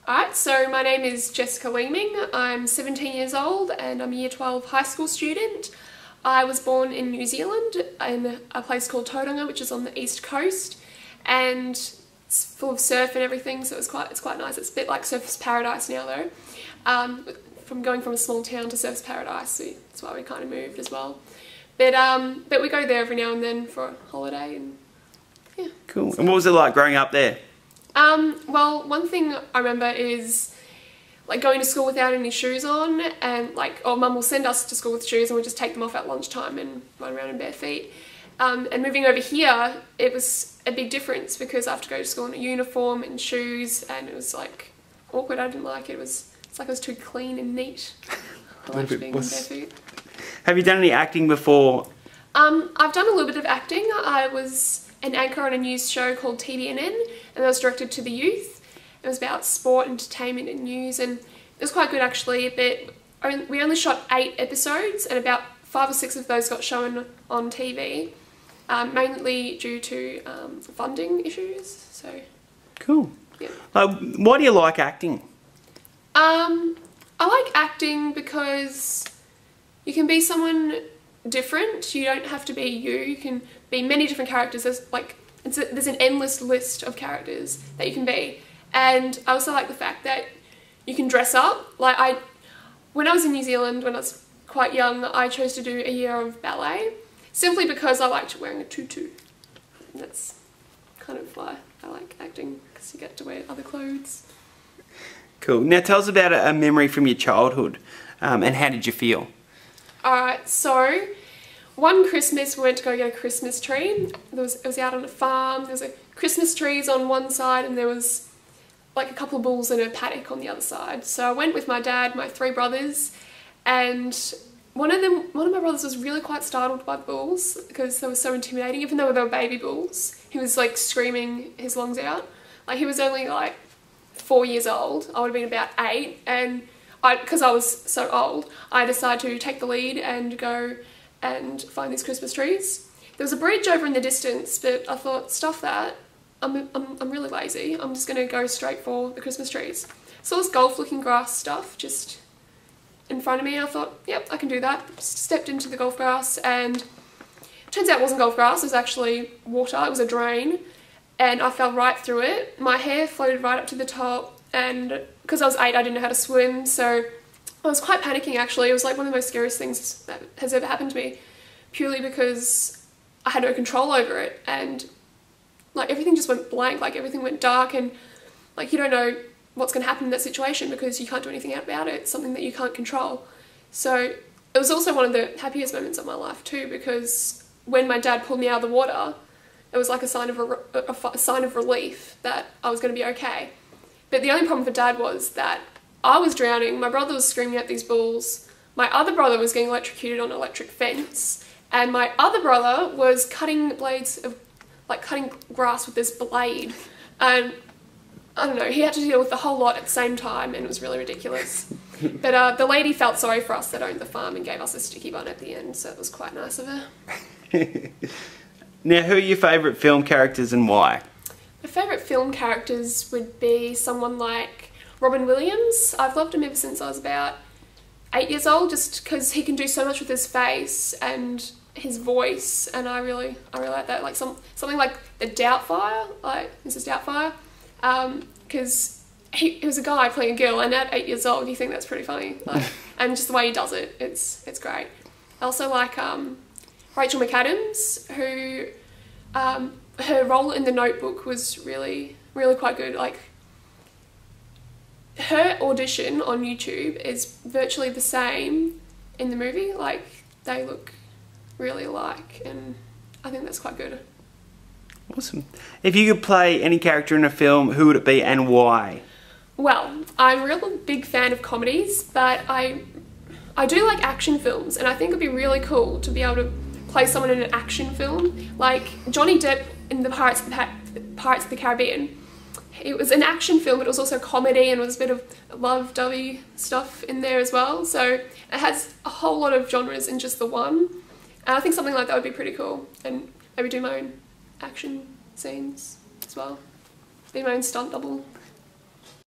Alright, so my name is Jessica Leaming. I'm 17 years old and I'm a Year 12 high school student. I was born in New Zealand in a place called Tauranga, which is on the east coast, and it's full of surf and everything, so it's quite nice. It's a bit like Surfers Paradise now though. From going from a small town to Surfers Paradise, that's why we kind of moved as well. But we go there every now and then for a holiday, and yeah. Cool. And what was it like growing up there? Well, one thing I remember is like going to school without any shoes on, and Mum will send us to school with shoes and we'll just take them off at lunchtime and run around in bare feet. And moving over here, it was a big difference because I have to go to school in a uniform and shoes, and it was like awkward. I didn't like it. It's like I was too clean and neat. I liked being in bare feet. Have you done any acting before? I've done a little bit of acting. I was an anchor on a news show called TVNN, and that was directed to the youth. It was about sport, entertainment and news, and it was quite good actually, but we only shot 8 episodes and about 5 or 6 of those got shown on TV, mainly due to funding issues, so... Cool. Yeah. Why do you like acting? I like acting because you can be someone different. You don't have to be you. You can be many different characters. There's an endless list of characters that you can be. And I also like the fact that you can dress up. When I was in New Zealand, when I was quite young, I chose to do a year of ballet simply because I liked wearing a tutu. And that's kind of why I like acting, because you get to wear other clothes. Cool. Now tell us about a memory from your childhood, and how did you feel? Alright, so one Christmas we went to go get a Christmas tree. It was out on a farm. There was Christmas trees on one side and there was like a couple of bulls in a paddock on the other side. So I went with my dad, my 3 brothers, and one of my brothers was really quite startled by the bulls because they were so intimidating, even though they were baby bulls. He was like screaming his lungs out. Like, he was only like 4 years old. I would have been about 8, and because I was so old, I decided to take the lead and go and find these Christmas trees. There was a bridge over in the distance, but I thought, stuff that. I'm really lazy. I'm just going to go straight for the Christmas trees. So this golf-looking grass stuff just in front of me. I thought, yep, I can do that. Just stepped into the golf grass, and it turns out it wasn't golf grass. It was actually water. It was a drain, and I fell right through it. My hair floated right up to the top, and because I was 8, I didn't know how to swim, so I was quite panicking actually. It was like one of the most scariest things that has ever happened to me, purely because I had no control over it, and like everything just went blank, like everything went dark, and like you don't know what's going to happen in that situation because you can't do anything about it. It's something that you can't control. So it was also one of the happiest moments of my life too, because when my dad pulled me out of the water, it was like a sign of relief that I was going to be okay. But the only problem for Dad was that I was drowning, my brother was screaming at these bulls, my other brother was getting electrocuted on an electric fence, and my other brother was cutting grass with this blade. And I don't know, he had to deal with the whole lot at the same time, and it was really ridiculous. But the lady felt sorry for us that owned the farm and gave us a sticky bun at the end, so it was quite nice of her. Now, who are your favourite film characters and why? My favourite film characters would be someone like Robin Williams. I've loved him ever since I was about 8 years old, just because he can do so much with his face and his voice, and I really like that. Like something like the Doubtfire, like Mrs. Doubtfire, because he was a guy playing a girl, and at 8 years old you think that's pretty funny. Like, and just the way he does it, it's great. I also like Rachel McAdams, who her role in The Notebook was really quite good. Like, her audition on YouTube is virtually the same in the movie. Like, they look really alike, and I think that's quite good. Awesome. If you could play any character in a film, who would it be and why? Well, I'm a real big fan of comedies, but I do like action films, and I think it'd be really cool to be able to play someone in an action film. Like Johnny Depp in the Pirates of the Caribbean. It was an action film, but it was also comedy, and it was a bit of love-dovey stuff in there as well. So it has a whole lot of genres in just the one. And I think something like that would be pretty cool, and maybe do my own action scenes as well. Be my own stunt double.